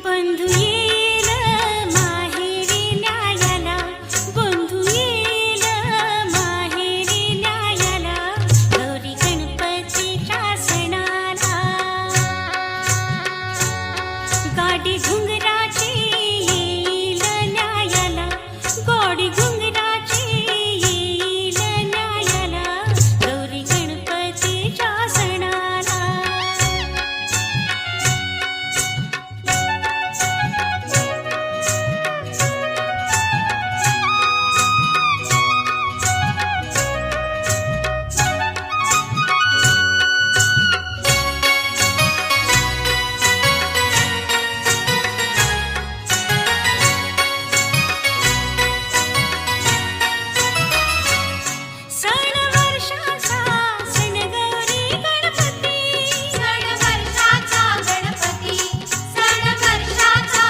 बंधू येईल माहेरी न्यायाला, बंधू येईल माहेरी न्यायाला, गौरी गणपतीच्या सणाला. गाडी घुंगराची